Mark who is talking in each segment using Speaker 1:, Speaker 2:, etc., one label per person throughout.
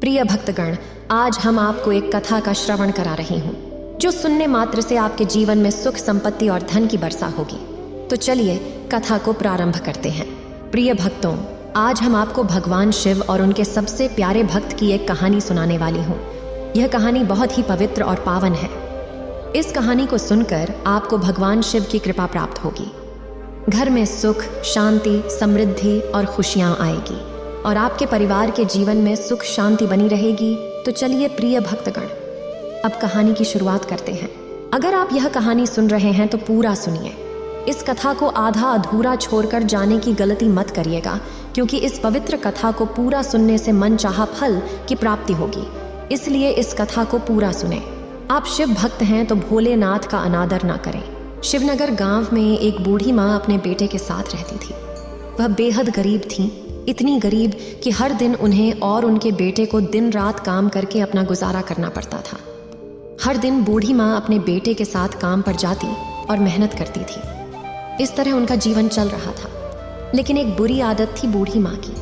Speaker 1: प्रिय भक्तगण, आज हम आपको एक कथा का श्रवण करा रही हूँ जो सुनने मात्र से आपके जीवन में सुख, संपत्ति और धन की वर्षा होगी। तो चलिए कथा को प्रारंभ करते हैं। प्रिय भक्तों, आज हम आपको भगवान शिव और उनके सबसे प्यारे भक्त की एक कहानी सुनाने वाली हूँ। यह कहानी बहुत ही पवित्र और पावन है। इस कहानी को सुनकर आपको भगवान शिव की कृपा प्राप्त होगी। घर में सुख, शांति, समृद्धि और खुशियाँ आएगी और आपके परिवार के जीवन में सुख शांति बनी रहेगी। तो चलिए प्रिय भक्तगण, अब कहानी की शुरुआत करते हैं। अगर आप यह कहानी सुन रहे हैं तो पूरा सुनिए। इस कथा को आधा अधूरा छोड़कर जाने की गलती मत करिएगा, क्योंकि इस पवित्र कथा को पूरा सुनने से मनचाहा फल की प्राप्ति होगी। इसलिए इस कथा को पूरा सुने। आप शिव भक्त हैं तो भोलेनाथ का अनादर ना करें। शिवनगर गांव में एक बूढ़ी माँ अपने बेटे के साथ रहती थी। वह बेहद गरीब थी, इतनी गरीब कि हर दिन उन्हें और उनके बेटे को दिन रात काम करके अपना गुजारा करना पड़ता था। हर दिन बूढ़ी माँ अपने बेटे के साथ काम पर जाती और मेहनत करती थी। इस तरह उनका जीवन चल रहा था। लेकिन एक बुरी आदत थी बूढ़ी माँ की।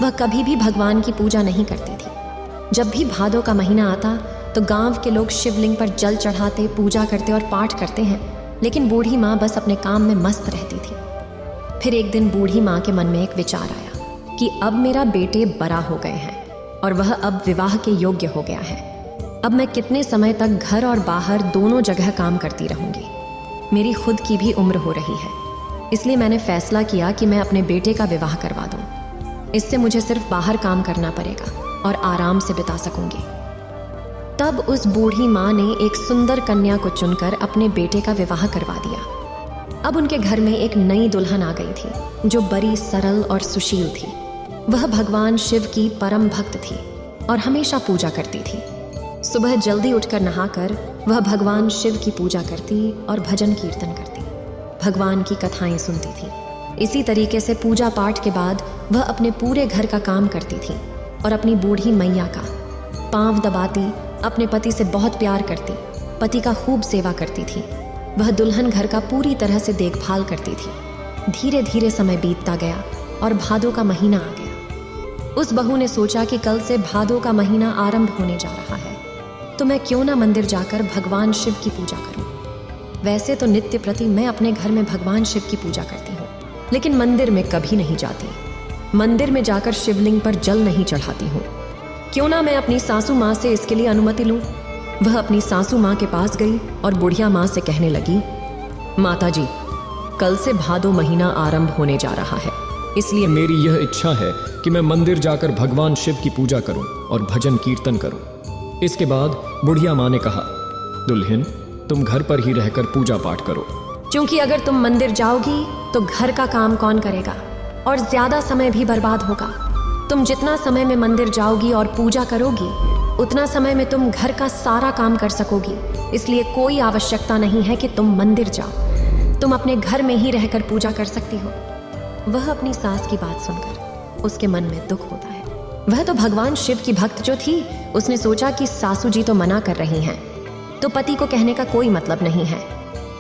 Speaker 1: वह कभी भी भगवान की पूजा नहीं करती थी। जब भी भादों का महीना आता तो गांव के लोग शिवलिंग पर जल चढ़ाते, पूजा करते और पाठ करते हैं, लेकिन बूढ़ी माँ बस अपने काम में मस्त रहती थी। फिर एक दिन बूढ़ी माँ के मन में एक विचार आया कि अब मेरा बेटे बड़ा हो गए हैं और वह अब विवाह के योग्य हो गया है। अब मैं कितने समय तक घर और बाहर दोनों जगह काम करती रहूंगी। मेरी खुद की भी उम्र हो रही है। इसलिए मैंने फैसला किया कि मैं अपने बेटे का विवाह करवा दूं। इससे मुझे सिर्फ बाहर काम करना पड़ेगा और आराम से बिता सकूंगी। तब उस बूढ़ी माँ ने एक सुंदर कन्या को चुनकर अपने बेटे का विवाह करवा दिया। अब उनके घर में एक नई दुल्हन आ गई थी जो बड़ी सरल और सुशील थी। वह भगवान शिव की परम भक्त थी और हमेशा पूजा करती थी। सुबह जल्दी उठकर नहाकर वह भगवान शिव की पूजा करती और भजन कीर्तन करती, भगवान की कथाएं सुनती थी। इसी तरीके से पूजा पाठ के बाद वह अपने पूरे घर का काम करती थी और अपनी बूढ़ी मैया का पांव दबाती, अपने पति से बहुत प्यार करती, पति का खूब सेवा करती थी। वह दुल्हन घर का पूरी तरह से देखभाल करती थी। धीरे धीरे समय बीतता गया और भादों का महीना आ गया। उस बहू ने सोचा कि कल से भादों का महीना आरंभ होने जा रहा है, तो मैं क्यों ना मंदिर जाकर भगवान शिव की पूजा करूं। वैसे तो नित्य प्रति मैं अपने घर में भगवान शिव की पूजा करती हूँ, लेकिन मंदिर में कभी नहीं जाती। मंदिर में जाकर शिवलिंग पर जल नहीं चढ़ाती हूँ। क्यों ना मैं अपनी सासू माँ से इसके लिए अनुमति लूं। वह अपनी सासू माँ के पास गई और बुढ़िया माँ से कहने लगी, माता जी, कल से भादों महीना आरंभ होने जा रहा है, इसलिए
Speaker 2: मेरी यह इच्छा है कि मैं मंदिर जाकर भगवान शिव की पूजा करूं और भजन कीर्तन करूं। इसके बाद बुढ़िया माँ ने कहा, दुल्हन, तुम घर पर ही रहकर पूजा पाठ करो।
Speaker 1: क्योंकि अगर तुम मंदिर जाओगी तो घर का काम कौन करेगा और ज्यादा समय भी बर्बाद होगा। तुम जितना समय में मंदिर जाओगी और पूजा करोगी, उतना समय में तुम घर का सारा काम कर सकोगी। इसलिए कोई आवश्यकता नहीं है कि तुम मंदिर जाओ। तुम अपने घर में ही रहकर पूजा कर सकती हो। वह अपनी सास की बात सुनकर उसके मन में दुख होता है। वह तो भगवान शिव की भक्त जो थी, उसने सोचा कि सासू जी तो मना कर रही हैं, तो पति को कहने का कोई मतलब नहीं है।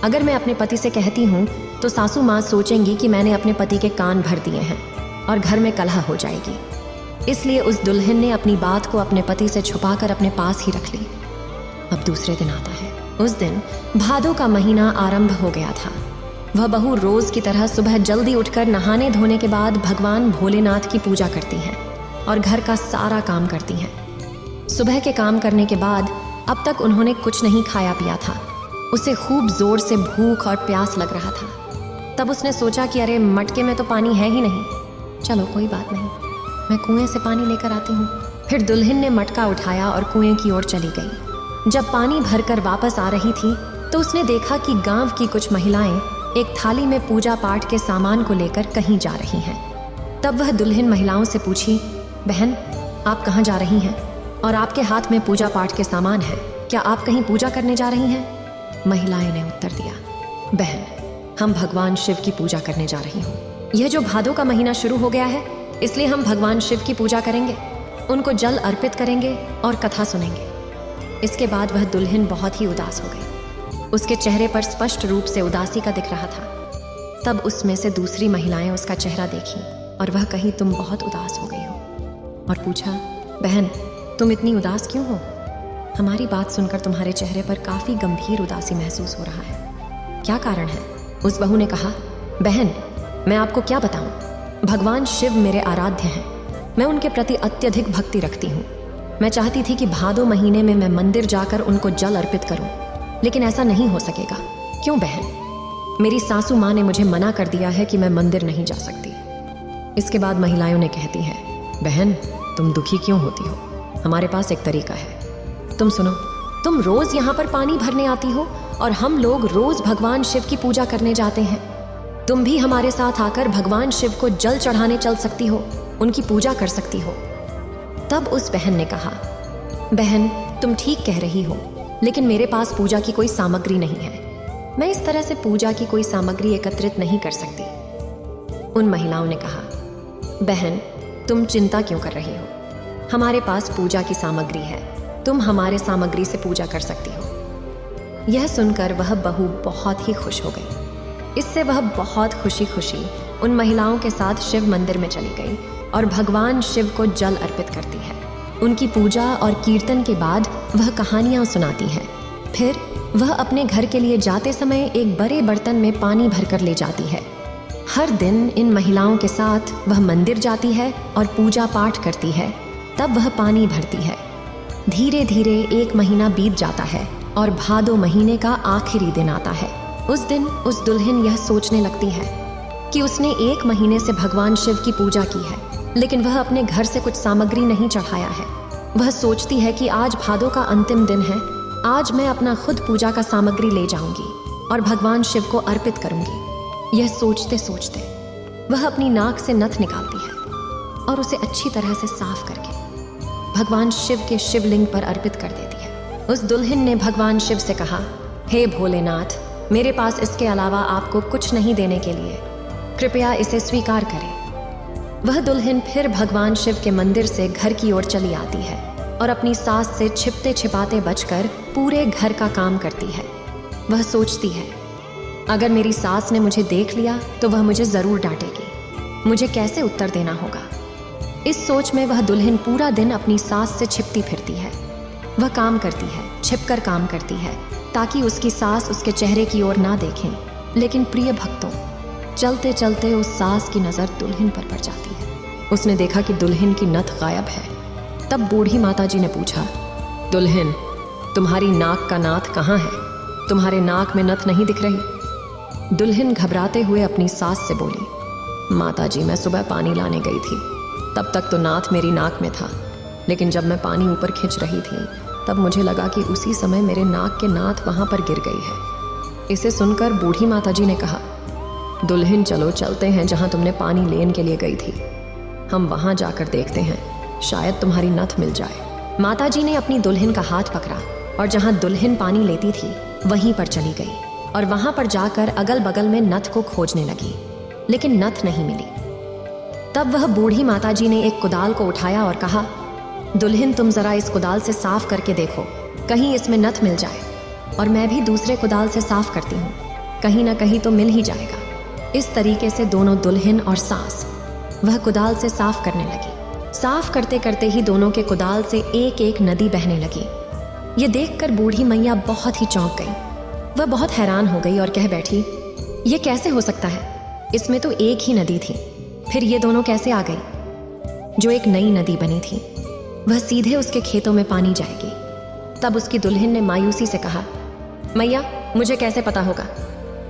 Speaker 1: अगर मैं अपने पति से कहती हूँ तो सासू माँ सोचेंगी कि मैंने अपने पति के कान भर दिए हैं और घर में कलह हो जाएगी। इसलिए उस दुल्हन ने अपनी बात को अपने पति से छुपाकर अपने पास ही रख ली। अब दूसरे दिन आता है। उस दिन भादों का महीना आरंभ हो गया था। वह बहू रोज की तरह सुबह जल्दी उठकर नहाने धोने के बाद भगवान भोलेनाथ की पूजा करती हैं और घर का सारा काम करती हैं। सुबह के काम करने के बाद अब तक उन्होंने कुछ नहीं खाया पिया था। उसे खूब जोर से भूख और प्यास लग रहा था। तब उसने सोचा कि अरे, मटके में तो पानी है ही नहीं, चलो कोई बात नहीं, मैं कुएं से पानी लेकर आती हूँ। फिर दुल्हन ने मटका उठाया और कुएं की ओर चली गई। जब पानी भरकर वापस आ रही थी तो उसने देखा कि गांव की कुछ महिलाएं एक थाली में पूजा पाठ के सामान को लेकर कहीं जा रही हैं। तब वह दुल्हन महिलाओं से पूछी, बहन, आप कहाँ जा रही हैं और आपके हाथ में पूजा पाठ के सामान है, क्या आप कहीं पूजा करने जा रही हैं? महिलाएं ने उत्तर दिया, बहन, हम भगवान शिव की पूजा करने जा रही हूँ। यह जो भादों का महीना शुरू हो गया है, इसलिए हम भगवान शिव की पूजा करेंगे, उनको जल अर्पित करेंगे और कथा सुनेंगे। इसके बाद वह दुल्हन बहुत ही उदास हो गई। उसके चेहरे पर स्पष्ट रूप से उदासी का दिख रहा था। तब उसमें से दूसरी महिलाएं उसका चेहरा देखी और वह कही, तुम बहुत उदास हो गई हो, और पूछा, बहन, तुम इतनी उदास क्यों हो? हमारी बात सुनकर तुम्हारे चेहरे पर काफी गंभीर उदासी महसूस हो रहा है। क्या कारण है? उस बहू ने कहा। बहन, मैं आपको क्या बताऊं? भगवान शिव मेरे आराध्य हैं। मैं उनके प्रति अत्यधिक भक्ति रखती हूँ। मैं चाहती थी कि भादो महीने में मैं मंदिर जाकर उनको जल अर्पित करूं, लेकिन ऐसा नहीं हो सकेगा। क्यों बहन? मेरी सासू माँ ने मुझे मना कर दिया है कि मैं मंदिर नहीं जा सकती। इसके बाद महिलाओं ने कहती है, बहन तुम दुखी क्यों होती हो? हमारे पास एक तरीका है। तुम सुनो, तुम रोज यहाँ पर पानी भरने आती हो और हम लोग रोज भगवान शिव की पूजा करने जाते हैं। तुम भी हमारे साथ आकर भगवान शिव को जल चढ़ाने चल सकती हो, उनकी पूजा कर सकती हो। तब उस बहन ने कहा, बहन तुम ठीक कह रही हो, लेकिन मेरे पास पूजा की कोई सामग्री नहीं है। मैं इस तरह से पूजा की कोई सामग्री एकत्रित नहीं कर सकती। उन महिलाओं ने कहा, बहन तुम चिंता क्यों कर रही हो? हमारे पास पूजा की सामग्री है, तुम हमारे सामग्री से पूजा कर सकती हो। यह सुनकर वह बहू बहुत ही खुश हो गई। इससे वह बहुत खुशी खुशी उन महिलाओं के साथ शिव मंदिर में चली गई और भगवान शिव को जल अर्पित करती है। उनकी पूजा और कीर्तन के बाद वह कहानियां सुनाती है। फिर वह अपने घर के लिए जाते समय एक बड़े बर्तन में पानी भरकर ले जाती है। हर दिन इन महिलाओं के साथ वह मंदिर जाती है और पूजा पाठ करती है। तब वह पानी भरती है। धीरे धीरे 1 महीना बीत जाता है और भादो महीने का आखिरी दिन आता है। उस दिन उस दुल्हन यह सोचने लगती है कि उसने 1 महीने से भगवान शिव की पूजा की है, लेकिन वह अपने घर से कुछ सामग्री नहीं चढ़ाया है। वह सोचती है कि आज भादो का अंतिम दिन है, आज मैं अपना खुद पूजा का सामग्री ले जाऊंगी और भगवान शिव को अर्पित करूंगी। यह सोचते सोचते वह अपनी नाक से नथ निकालती है और उसे अच्छी तरह से साफ करके भगवान शिव के शिवलिंग पर अर्पित कर देती है। उस दुल्हन ने भगवान शिव से कहा, हे भोलेनाथ, मेरे पास इसके अलावा आपको कुछ नहीं देने के लिए, कृपया इसे स्वीकार करें। वह दुल्हन फिर भगवान शिव के मंदिर से घर की ओर चली आती है और अपनी सास से छिपते छिपाते बचकर पूरे घर का काम करती है। वह सोचती है, अगर मेरी सास ने मुझे देख लिया तो वह मुझे जरूर डांटेगी। मुझे कैसे उत्तर देना होगा? इस सोच में वह दुल्हन पूरा दिन अपनी सास से छिपती फिरती है। वह काम करती है, छिपकर काम करती है, ताकि उसकी सास उसके चेहरे की ओर ना देखें। लेकिन प्रिय भक्तों, चलते चलते उस सास की नज़र दुल्हन पर पड़ जाती है। उसने देखा कि दुल्हन की नथ गायब है। तब बूढ़ी माताजी ने पूछा, दुल्हन, तुम्हारी नाक का नाथ कहाँ है? तुम्हारे नाक में नथ नहीं दिख रही। दुल्हन घबराते हुए अपनी सास से बोली, माताजी, मैं सुबह पानी लाने गई थी, तब तक तो नाथ मेरी नाक में था, लेकिन जब मैं पानी ऊपर खींच रही थी तब मुझे लगा कि उसी समय मेरे नाक के नाथ वहाँ पर गिर गई है। इसे सुनकर बूढ़ी माताजी ने कहा, दुल्हन चलो चलते हैं जहाँ तुमने पानी लेने के लिए गई थी। हम वहाँ जाकर देखते हैं, शायद तुम्हारी नथ मिल जाए। माताजी ने अपनी दुल्हन का हाथ पकड़ा और जहाँ दुल्हन पानी लेती थी वहीं पर चली गई और वहाँ पर जाकर अगल बगल में नथ को खोजने लगी, लेकिन नथ नहीं मिली। तब वह बूढ़ी माताजी ने एक कुदाल को उठाया और कहा, दुल्हन तुम जरा इस कुदाल से साफ करके देखो, कहीं इसमें नथ मिल जाए। और मैं भी दूसरे कुदाल से साफ करती हूँ, कहीं ना कहीं तो मिल ही जाएगा। इस तरीके से दोनों दुल्हन और सास वह कुदाल से साफ करने लगी। साफ करते करते ही दोनों के कुदाल से एक एक नदी बहने लगी। ये देखकर बूढ़ी मैया बहुत ही चौंक गई। वह बहुत हैरान हो गई और कह बैठी, ये कैसे हो सकता है? इसमें तो एक ही नदी थी, फिर ये दोनों कैसे आ गई? जो एक नई नदी बनी थी वह सीधे उसके खेतों में पानी जाएगी। तब उसकी दुल्हन ने मायूसी से कहा, मैया, मुझे कैसे पता होगा?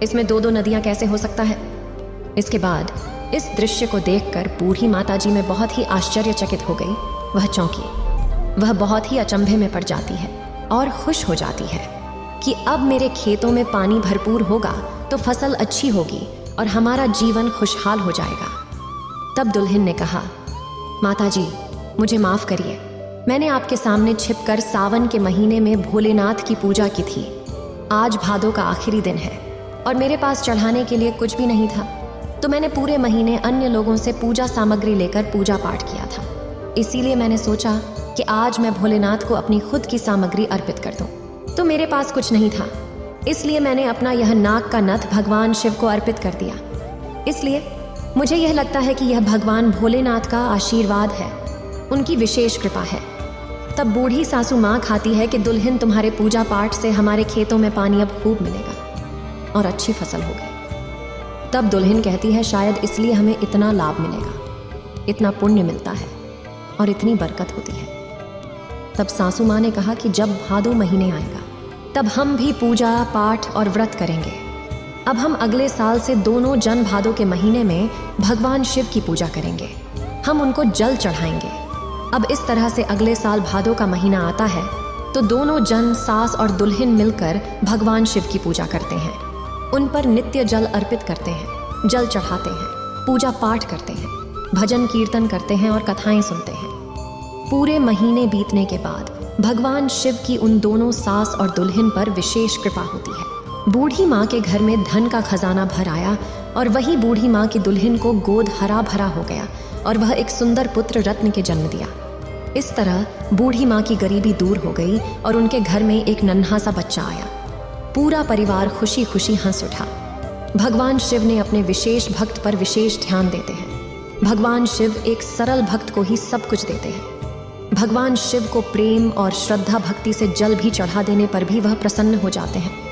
Speaker 1: इसमें 2-2 नदियां कैसे हो सकता है? इसके बाद इस दृश्य को देखकर बूढ़ी माताजी में बहुत ही आश्चर्यचकित हो गई। वह चौंकी। वह बहुत ही अचंभे में पड़ जाती है और खुश हो जाती है कि अब मेरे खेतों में पानी भरपूर होगा तो फसल अच्छी होगी और हमारा जीवन खुशहाल हो जाएगा। तब दुल्हन ने कहा, माताजी, मुझे माफ़ करिए, मैंने आपके सामने छिपकर सावन के महीने में भोलेनाथ की पूजा की थी। आज भादो का आखिरी दिन है और मेरे पास चढ़ाने के लिए कुछ भी नहीं था, तो मैंने पूरे महीने अन्य लोगों से पूजा सामग्री लेकर पूजा पाठ किया था। इसीलिए मैंने सोचा कि आज मैं भोलेनाथ को अपनी खुद की सामग्री अर्पित कर दूं। तो मेरे पास कुछ नहीं था, इसलिए मैंने अपना यह नाक का नथ भगवान शिव को अर्पित कर दिया। इसलिए मुझे यह लगता है कि यह भगवान भोलेनाथ का आशीर्वाद है, उनकी विशेष कृपा है। तब बूढ़ी सासू माँ खाती है कि दुल्हन तुम्हारे पूजा पाठ से हमारे खेतों में पानी अब खूब मिलेगा और अच्छी फसल होगी। तब दुल्हन कहती है शायद इसलिए हमें इतना लाभ मिलेगा, इतना पुण्य मिलता है और इतनी बरकत होती है। तब सासू माँ ने कहा कि जब भादो महीने आएगा तब हम भी पूजा पाठ और व्रत करेंगे। अब हम अगले साल से दोनों जन भादो के महीने में भगवान शिव की पूजा करेंगे। हम उनको जल चढ़ाएंगे। अब इस तरह से अगले साल भादो का महीना आता है तो दोनों जन सास और दुल्हन मिलकर भगवान शिव की पूजा करते हैं। उन पर नित्य जल अर्पित करते हैं, जल चढ़ाते हैं, पूजा पाठ करते हैं, भजन कीर्तन करते हैं और कथाएं सुनते हैं। पूरे महीने बीतने के बाद भगवान शिव की उन दोनों सास और दुल्हन पर विशेष कृपा होती है। बूढ़ी माँ के घर में धन का खजाना भर आया और वही बूढ़ी माँ की दुल्हन को गोद हरा भरा हो गया और वह एक सुंदर पुत्र रत्न के जन्म दिया। इस तरह बूढ़ी माँ की गरीबी दूर हो गई और उनके घर में एक नन्हा सा बच्चा आया। पूरा परिवार खुशी खुशी हंस उठा। भगवान शिव ने अपने विशेष भक्त पर विशेष ध्यान देते हैं। भगवान शिव एक सरल भक्त को ही सब कुछ देते हैं। भगवान शिव को प्रेम और श्रद्धा भक्ति से जल भी चढ़ा देने पर भी वह प्रसन्न हो जाते हैं।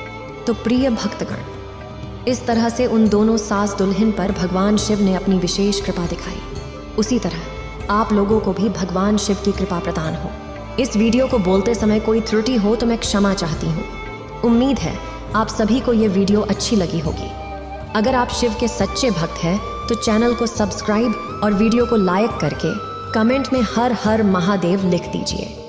Speaker 1: तो प्रिय भक्तगण, इस तरह से उन दोनों सास दुल्हन पर भगवान शिव ने अपनी विशेष कृपा दिखाई। उसी तरह आप लोगों को भी भगवान शिव की कृपा प्रदान हो। इस वीडियो को बोलते समय कोई त्रुटि हो तो मैं क्षमा चाहती हूँ। उम्मीद है आप सभी को ये वीडियो अच्छी लगी होगी। अगर आप शिव के सच्चे भक्त हैं तो चैनल को सब्सक्राइब और वीडियो को लाइक करके कमेंट में हर हर महादेव लिख दीजिए।